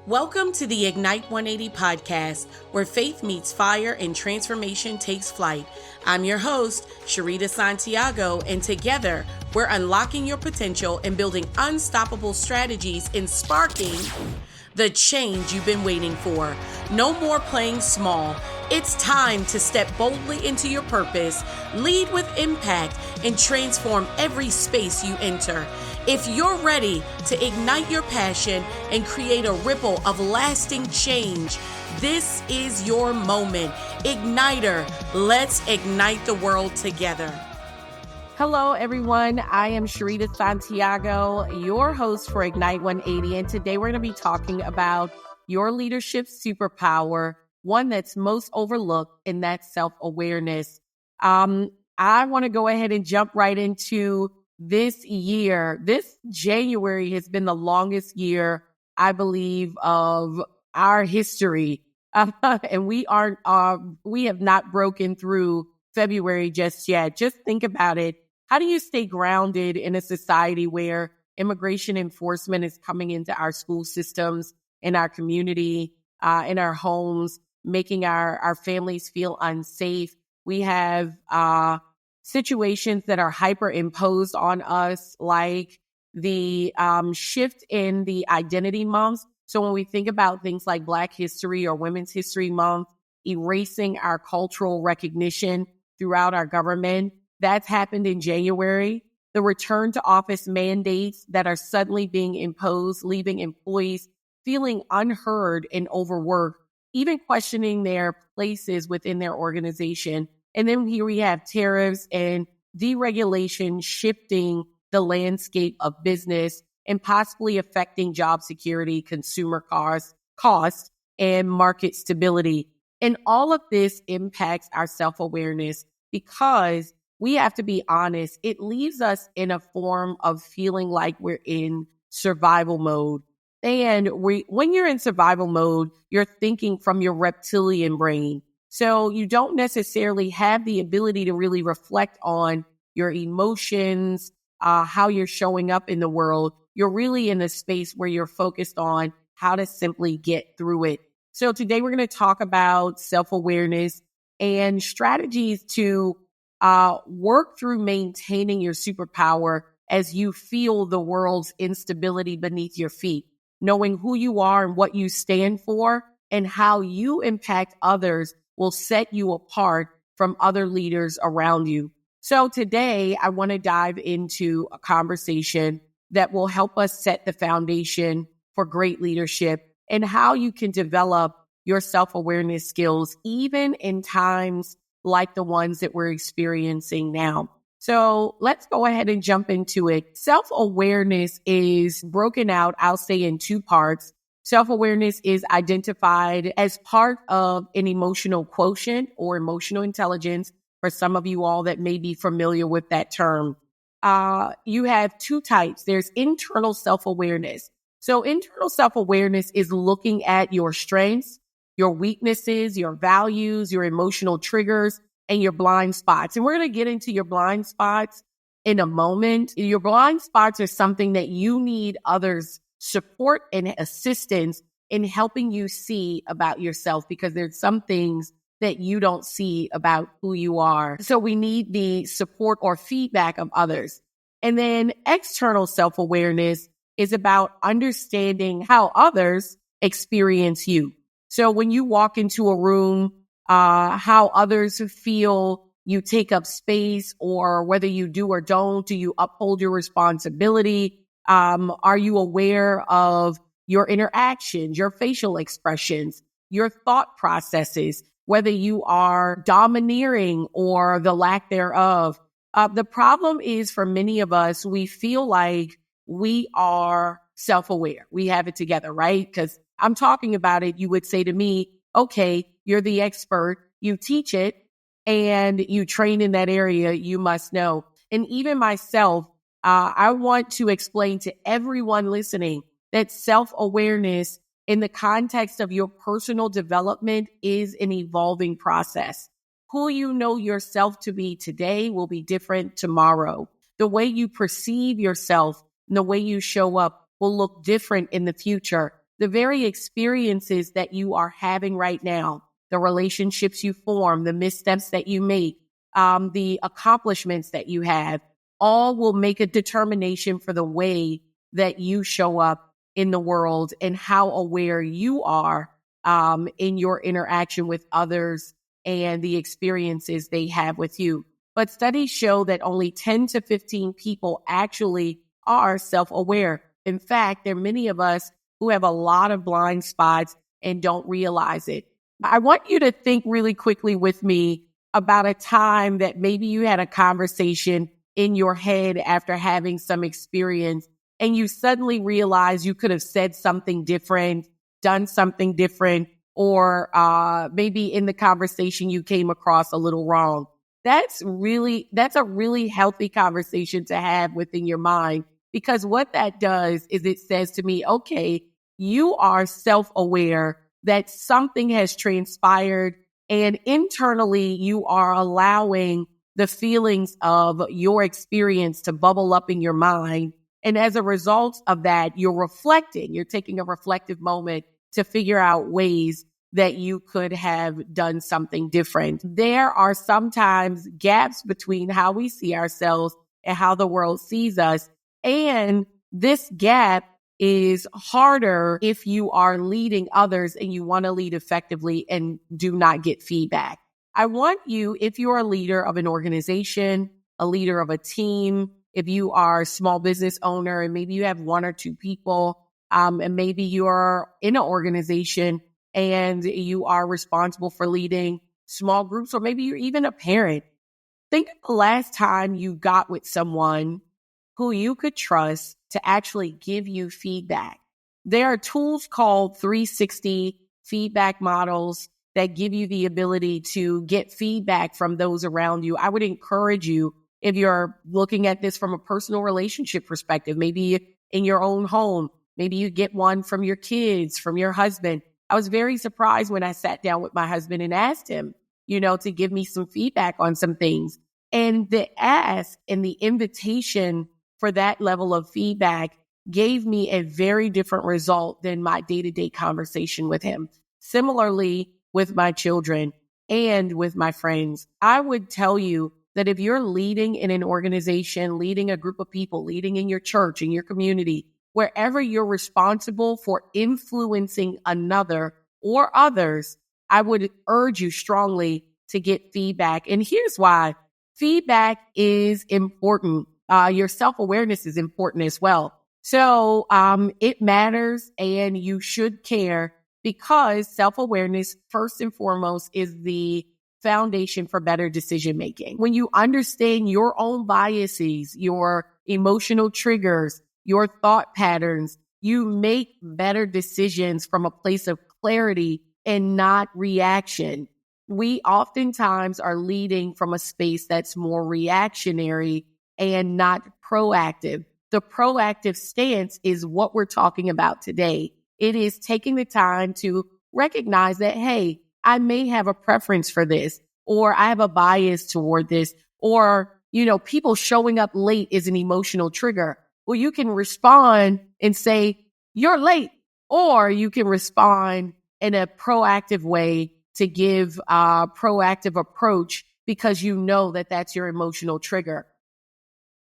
Welcome to the Ignite 180 podcast, where faith meets fire and transformation takes flight. I'm your host, Sharita Santiago, and together we're unlocking your potential and building unstoppable strategies and sparking the change you've been waiting for. No more playing small. It's time to step boldly into your purpose, lead with impact, and transform every space you enter. If you're ready to ignite your passion and create a ripple of lasting change, this is your moment. Igniter, let's ignite the world together. Hello, everyone. I am Sharita Santiago, your host for Ignite 180. And today we're going to be talking about your leadership superpower, one that's most overlooked, and that's self-awareness. I want to go ahead and jump right into this year. This January has been the longest year, I believe, of our history. And we have not broken through February just yet. Just think about it. How do you stay grounded in a society where immigration enforcement is coming into our school systems, in our community, in our homes, making our families feel unsafe? We have situations that are hyperimposed on us, like the shift in the identity months. So when we think about things like Black History or Women's History Month, erasing our cultural recognition throughout our government, that's happened in January. The return to office mandates that are suddenly being imposed, leaving employees feeling unheard and overworked, even questioning their places within their organization. And then here we have tariffs and deregulation shifting the landscape of business and possibly affecting job security, consumer costs, and market stability. And all of this impacts our self-awareness because we have to be honest, it leaves us in a form of feeling like we're in survival mode. And when you're in survival mode, you're thinking from your reptilian brain. So you don't necessarily have the ability to really reflect on your emotions, how you're showing up in the world. You're really in a space where you're focused on how to simply get through it. So today we're going to talk about self-awareness and strategies to work through maintaining your superpower as you feel the world's instability beneath your feet, knowing who you are and what you stand for and how you impact others will set you apart from other leaders around you. So today I want to dive into a conversation that will help us set the foundation for great leadership and how you can develop your self-awareness skills, even in times like the ones that we're experiencing now. So let's go ahead and jump into it. Self-awareness is broken out, I'll say, in two parts. Self-awareness is identified as part of an emotional quotient or emotional intelligence for some of you all that may be familiar with that term. You have two types. There's internal self-awareness. So internal self-awareness is looking at your strengths, your weaknesses, your values, your emotional triggers, and your blind spots. And we're going to get into your blind spots in a moment. Your blind spots are something that you need others' support and assistance in helping you see about yourself, because there's some things that you don't see about who you are. So we need the support or feedback of others. And then external self-awareness is about understanding how others experience you. So when you walk into a room, how others feel you take up space, or whether you do or don't, do you uphold your responsibility? Are you aware of your interactions, your facial expressions, your thought processes, whether you are domineering or the lack thereof? The problem is, for many of us, we feel like we are self-aware. We have it together, right? Because I'm talking about it. You would say to me, okay, you're the expert, you teach it, and you train in that area, you must know. And even myself, I want to explain to everyone listening that self-awareness in the context of your personal development is an evolving process. Who you know yourself to be today will be different tomorrow. The way you perceive yourself and the way you show up will look different in the future. the very experiences that you are having right now, the relationships you form, the missteps that you make, the accomplishments that you have, all will make a determination for the way that you show up in the world and how aware you are in your interaction with others and the experiences they have with you. But studies show that only 10 to 15 people actually are self-aware. In fact, there are many of us who have a lot of blind spots and don't realize it. I want you to think really quickly with me about a time that maybe you had a conversation in your head after having some experience and you suddenly realize you could have said something different, done something different, or maybe in the conversation you came across a little wrong. That's a really healthy conversation to have within your mind, because what that does is it says to me, okay, you are self-aware that something has transpired, and internally you are allowing the feelings of your experience to bubble up in your mind. And as a result of that, you're taking a reflective moment to figure out ways that you could have done something different. There are sometimes gaps between how we see ourselves and how the world sees us. And this gap is harder if you are leading others and you want to lead effectively and do not get feedback. I want you, if you're a leader of an organization, a leader of a team, if you are a small business owner and maybe you have one or two people, and maybe you're in an organization and you are responsible for leading small groups, or maybe you're even a parent. Think of the last time you got with someone who you could trust to actually give you feedback. There are tools called 360 feedback models that give you the ability to get feedback from those around you. I would encourage you, if you're looking at this from a personal relationship perspective, maybe in your own home, maybe you get one from your kids, from your husband. I was very surprised when I sat down with my husband and asked him, to give me some feedback on some things. And the ask and the invitation for that level of feedback gave me a very different result than my day-to-day conversation with him. Similarly, with my children and with my friends, I would tell you that if you're leading in an organization, leading a group of people, leading in your church, in your community, wherever you're responsible for influencing another or others, I would urge you strongly to get feedback. And here's why. Feedback is important. Your self-awareness is important as well. So it matters, and you should care, because self-awareness, first and foremost, is the foundation for better decision making. When you understand your own biases, your emotional triggers, your thought patterns, you make better decisions from a place of clarity and not reaction. We oftentimes are leading from a space that's more reactionary and not proactive. The proactive stance is what we're talking about today. It is taking the time to recognize that, hey, I may have a preference for this, or I have a bias toward this, or, people showing up late is an emotional trigger. Well, you can respond and say, you're late, or you can respond in a proactive way to give a proactive approach, because you know that that's your emotional trigger.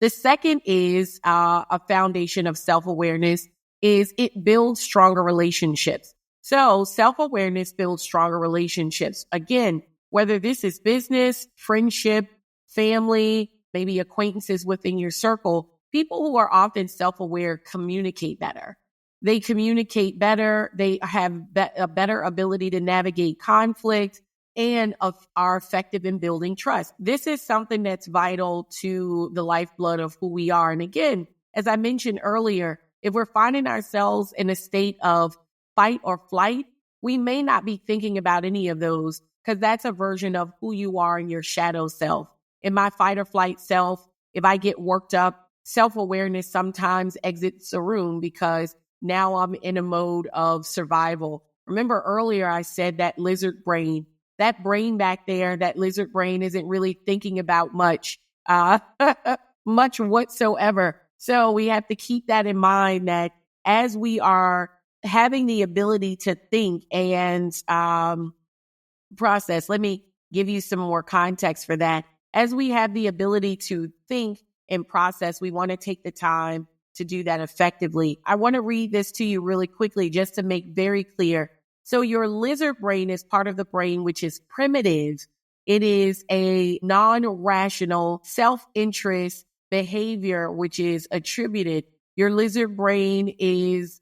The second is a foundation of self-awareness is it builds stronger relationships. So self-awareness builds stronger relationships. Again, whether this is business, friendship, family, maybe acquaintances within your circle, people who are often self-aware communicate better. They communicate better. They have a better ability to navigate conflict and are effective in building trust. This is something that's vital to the lifeblood of who we are. And again, as I mentioned earlier, if we're finding ourselves in a state of fight or flight, we may not be thinking about any of those, because that's a version of who you are in your shadow self. In my fight or flight self, if I get worked up, self-awareness sometimes exits the room, because now I'm in a mode of survival. Remember earlier I said that lizard brain, that brain back there, that lizard brain isn't really thinking about much whatsoever. So we have to keep that in mind, that as we are having the ability to think and process. Let me give you some more context for that. As we have the ability to think and process, we want to take the time to do that effectively. I want to read this to you really quickly just to make very clear. So your lizard brain is part of the brain which is primitive. It is a non-rational self-interest behavior which is attributed. Your lizard brain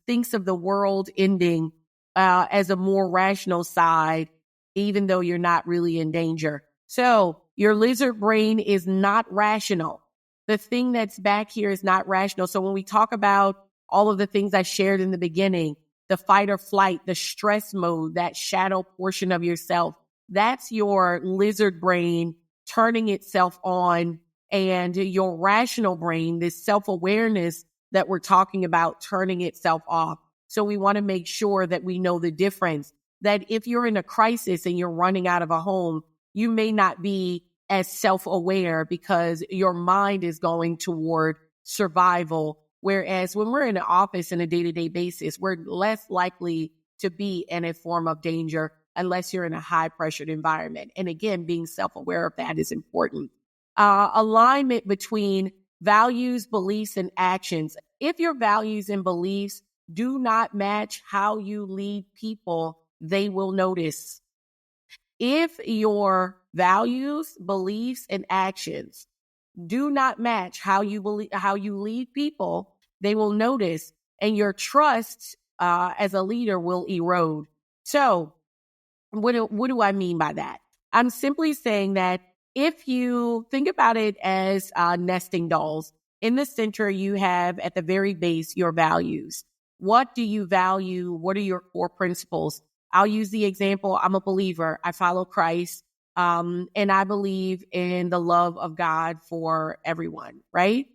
thinks of the world ending as a more rational side, even though you're not really in danger. So your lizard brain is not rational. The thing that's back here is not rational. So when we talk about all of the things I shared in the beginning, the fight or flight, the stress mode, that shadow portion of yourself, that's your lizard brain turning itself on, and your rational brain, this self-awareness that we're talking about, turning itself off. So we want to make sure that we know the difference, that if you're in a crisis and you're running out of a home, you may not be as self-aware because your mind is going toward survival. Whereas when we're in an office on a day-to-day basis, we're less likely to be in a form of danger unless you're in a high-pressured environment. And again, being self-aware of that is important. Alignment between values, beliefs, and actions. If your values and beliefs do not match how you lead people, they will notice. If your values, beliefs, and actions do not match how you lead people, they will notice, and your trust as a leader will erode. So what do I mean by that? I'm simply saying that if you think about it as nesting dolls, in the center, you have at the very base your values. What do you value? What are your core principles? I'll use the example. I'm a believer. I follow Christ. And I believe in the love of God for everyone, right?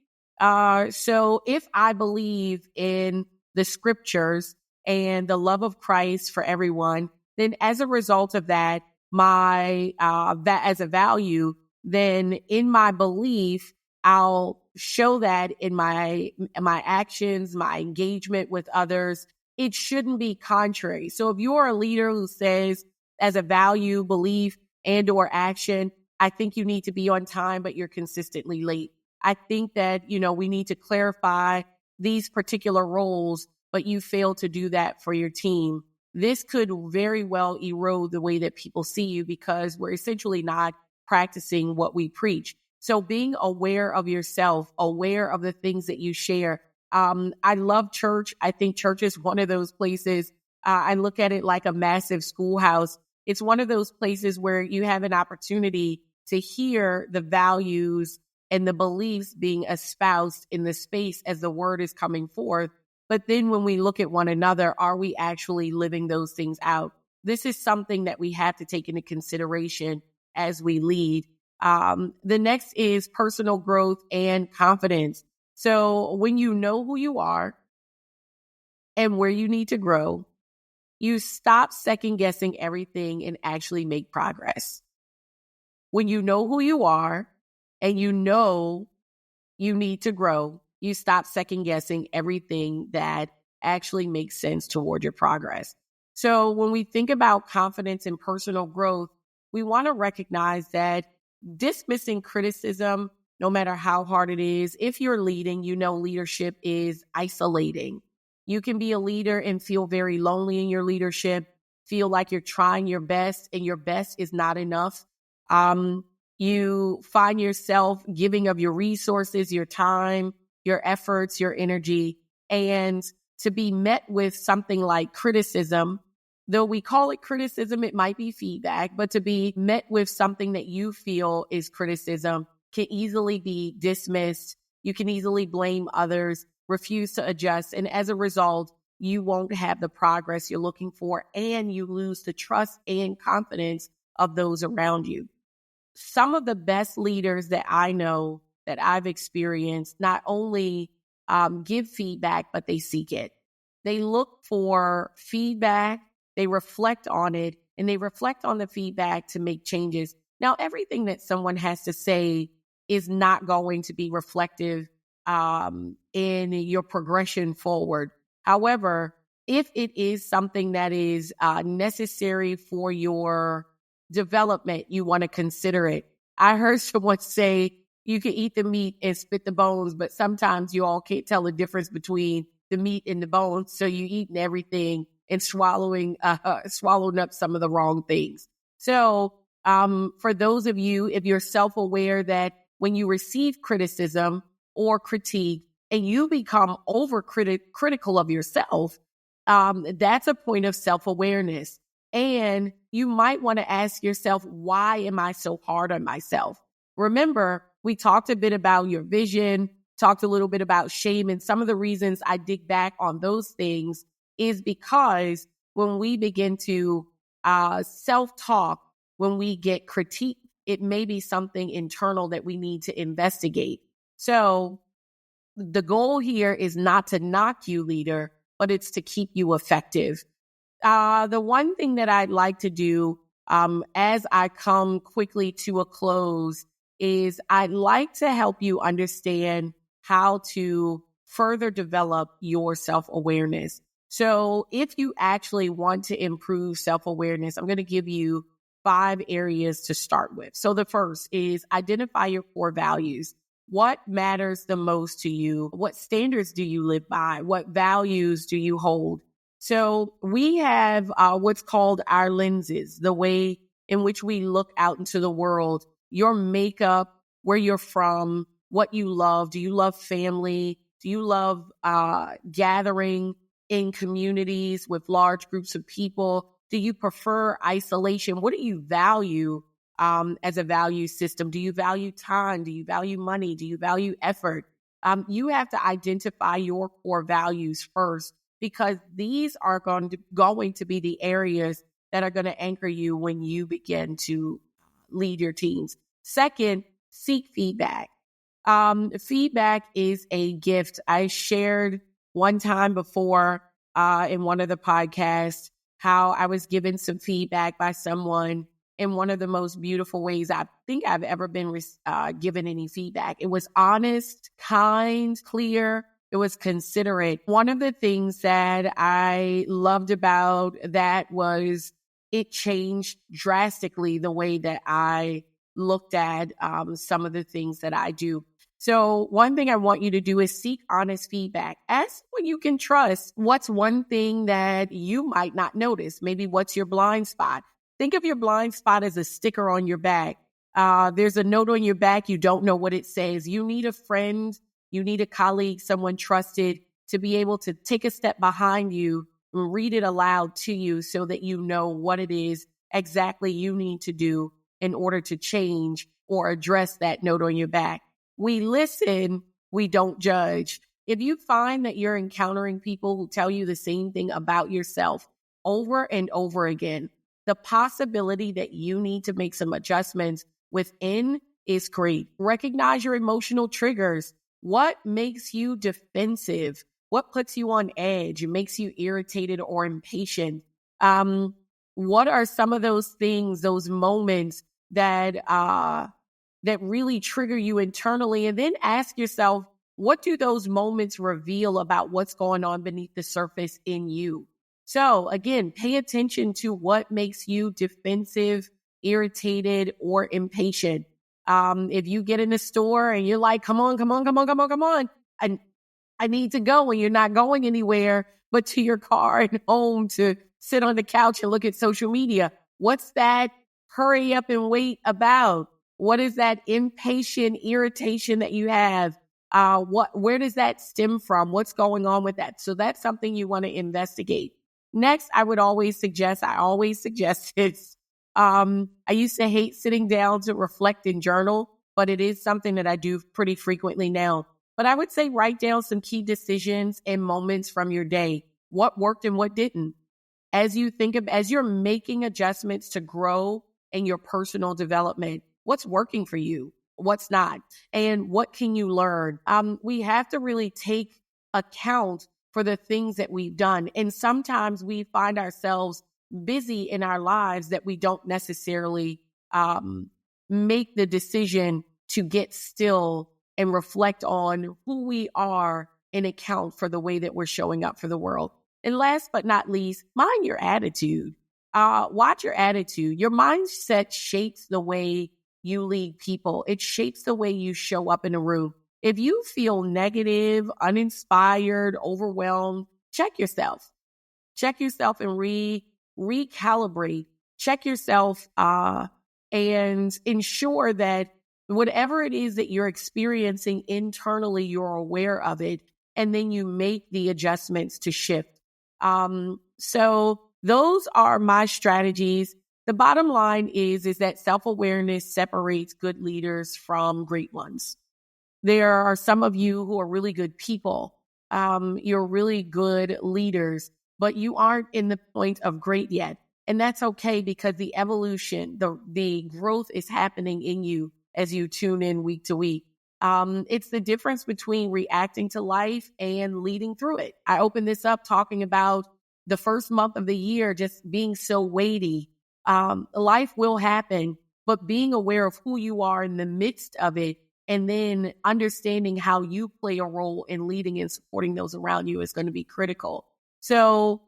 So if I believe in the scriptures and the love of Christ for everyone, then as a result of that, that as a value, then in my belief, I'll show that in my actions, my engagement with others. It shouldn't be contrary. So if you're a leader who says as a value, belief, and or action, I think you need to be on time, but you're consistently late. I think that, we need to clarify these particular roles, but you fail to do that for your team. This could very well erode the way that people see you because we're essentially not practicing what we preach. So being aware of yourself, aware of the things that you share. I love church. I think church is one of those places. I look at it like a massive schoolhouse. It's one of those places where you have an opportunity to hear the values and the beliefs being espoused in the space as the word is coming forth. But then when we look at one another, are we actually living those things out? This is something that we have to take into consideration as we lead. The next is personal growth and confidence. So when you know who you are and where you need to grow, you stop second guessing everything and actually make progress. When you know who you are and you know you need to grow, you stop second guessing everything that actually makes sense toward your progress. So when we think about confidence and personal growth, we want to recognize that dismissing criticism, no matter how hard it is, if you're leading, leadership is isolating. You can be a leader and feel very lonely in your leadership, feel like you're trying your best and your best is not enough. You find yourself giving of your resources, your time, your efforts, your energy, and to be met with something like criticism, though we call it criticism, it might be feedback, but to be met with something that you feel is criticism can easily be dismissed. You can easily blame others, refuse to adjust. And as a result, you won't have the progress you're looking for, and you lose the trust and confidence of those around you. Some of the best leaders that I know that I've experienced not only give feedback, but they seek it. They look for feedback, they reflect on it, and they reflect on the feedback to make changes. Now, everything that someone has to say is not going to be reflective in your progression forward. However, if it is something that is necessary for your development, you want to consider it. I heard someone say you can eat the meat and spit the bones, but sometimes you all can't tell the difference between the meat and the bones. So you eating everything and swallowing up some of the wrong things. So for those of you, if you're self-aware that when you receive criticism or critique and you become critical of yourself, that's a point of self-awareness. And you might want to ask yourself, why am I so hard on myself? Remember, we talked a bit about your vision, talked a little bit about shame. And some of the reasons I dig back on those things is because when we begin to self-talk, when we get critique, it may be something internal that we need to investigate. So the goal here is not to knock you, leader, but it's to keep you effective. The one thing that I'd like to do as I come quickly to a close is I'd like to help you understand how to further develop your self-awareness. So if you actually want to improve self-awareness, I'm going to give you 5 areas to start with. So the first is identify your core values. What matters the most to you? What standards do you live by? What values do you hold? So we have what's called our lenses, the way in which we look out into the world, your makeup, where you're from, what you love. Do you love family? Do you love gathering in communities with large groups of people? Do you prefer isolation? What do you value as a value system? Do you value time? Do you value money? Do you value effort? You have to identify your core values first, because these are going to be the areas that are going to anchor you when you begin to lead your teams. Second, seek feedback. Feedback is a gift. I shared one time before in one of the podcasts how I was given some feedback by someone in one of the most beautiful ways I think I've ever been given any feedback. It was honest, kind, clear. It was considerate. One of the things that I loved about that was it changed drastically the way that I looked at some of the things that I do. So one thing I want you to do is seek honest feedback. Ask what you can trust. What's one thing that you might not notice? Maybe what's your blind spot? Think of your blind spot as a sticker on your back. There's a note on your back. You don't know what it says. You need a friend. You need a colleague, someone trusted, to be able to take a step behind you and read it aloud to you so that you know what it is exactly you need to do in order to change or address that note on your back. We listen, we don't judge. If you find that you're encountering people who tell you the same thing about yourself over and over again, the possibility that you need to make some adjustments within is great. Recognize your emotional triggers. What makes you defensive? What puts you on edge? It makes you irritated or impatient. What are some of those things, those moments that really trigger you internally? And then ask yourself, what do those moments reveal about what's going on beneath the surface in you? So again, pay attention to what makes you defensive, irritated, or impatient. If you get in the store and you're like, come on, I need to go, and you're not going anywhere but to your car and home to sit on the couch and look at social media. What's that hurry up and wait about? What is that impatient irritation that you have? Where does that stem from? What's going on with that? So that's something you want to investigate. Next, I always suggest this. I used to hate sitting down to reflect and journal, but it is something that I do pretty frequently now. But I would say write down some key decisions and moments from your day. What worked and what didn't. As you're making adjustments to grow in your personal development, what's working for you? What's not? And what can you learn? We have to really take account for the things that we've done. And sometimes we find ourselves busy in our lives that we don't necessarily make the decision to get still and reflect on who we are and account for the way that we're showing up for the world. And last but not least, mind your attitude. Watch your attitude. Your mindset shapes the way you lead people. It shapes the way you show up in a room. If you feel negative, uninspired, overwhelmed, check yourself. Check yourself and recalibrate. Check yourself and ensure that whatever it is that you're experiencing internally, you're aware of it, and then you make the adjustments to shift. So those are my strategies. The bottom line is that self-awareness separates good leaders from great ones. There are some of you who are really good people. You're really good leaders, but you aren't in the point of great yet. And that's okay, because the evolution, the growth is happening in you as you tune in week to week. It's the difference between reacting to life and leading through it. I opened this up talking about the first month of the year just being so weighty. Life will happen, but being aware of who you are in the midst of it, and then understanding how you play a role in leading and supporting those around you is going to be critical. So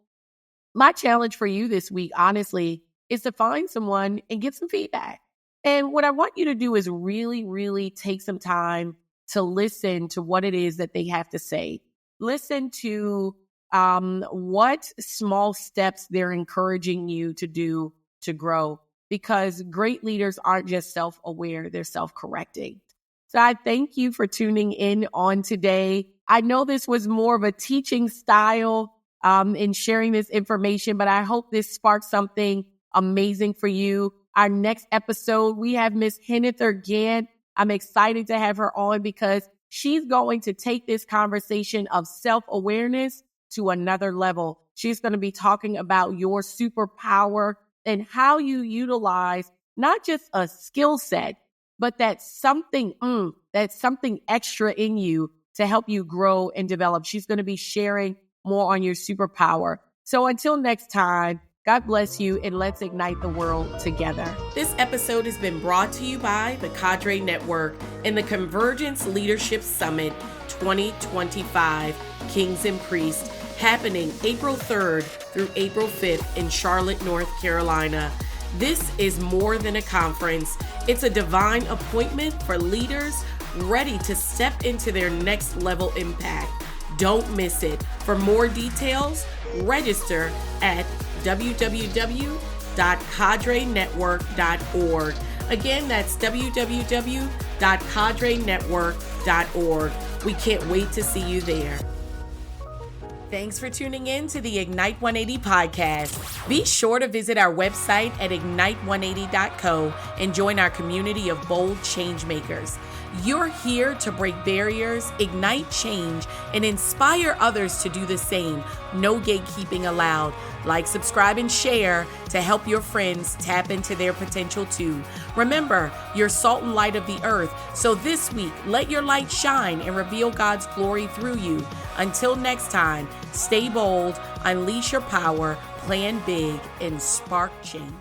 my challenge for you this week, honestly, is to find someone and get some feedback. And what I want you to do is really, really take some time to listen to what it is that they have to say. Listen to what small steps they're encouraging you to do to grow, because great leaders aren't just self-aware, they're self-correcting. So I thank you for tuning in on today. I know this was more of a teaching style in sharing this information, but I hope this sparked something amazing for you. Our next episode, we have Miss Henither Gant. I'm excited to have her on because she's going to take this conversation of self-awareness to another level. She's going to be talking about your superpower and how you utilize not just a skill set, but that's something extra in you to help you grow and develop. She's going to be sharing more on your superpower. So until next time, God bless you, and let's ignite the world together. This episode has been brought to you by the Cadre Network and the Convergence Leadership Summit 2025, Kings and Priests, happening April 3rd through April 5th in Charlotte, North Carolina. This is more than a conference. It's a divine appointment for leaders ready to step into their next level impact. Don't miss it. For more details, register at www.cadrenetwork.org. Again, that's www.cadrenetwork.org. We can't wait to see you there. Thanks for tuning in to the Ignite 180 podcast. Be sure to visit our website at ignite180.co and join our community of bold change makers. You're here to break barriers, ignite change, and inspire others to do the same. No gatekeeping allowed. Like, subscribe, and share to help your friends tap into their potential too. Remember, you're salt and light of the earth. So this week, let your light shine and reveal God's glory through you. Until next time, stay bold, unleash your power, plan big, and spark change.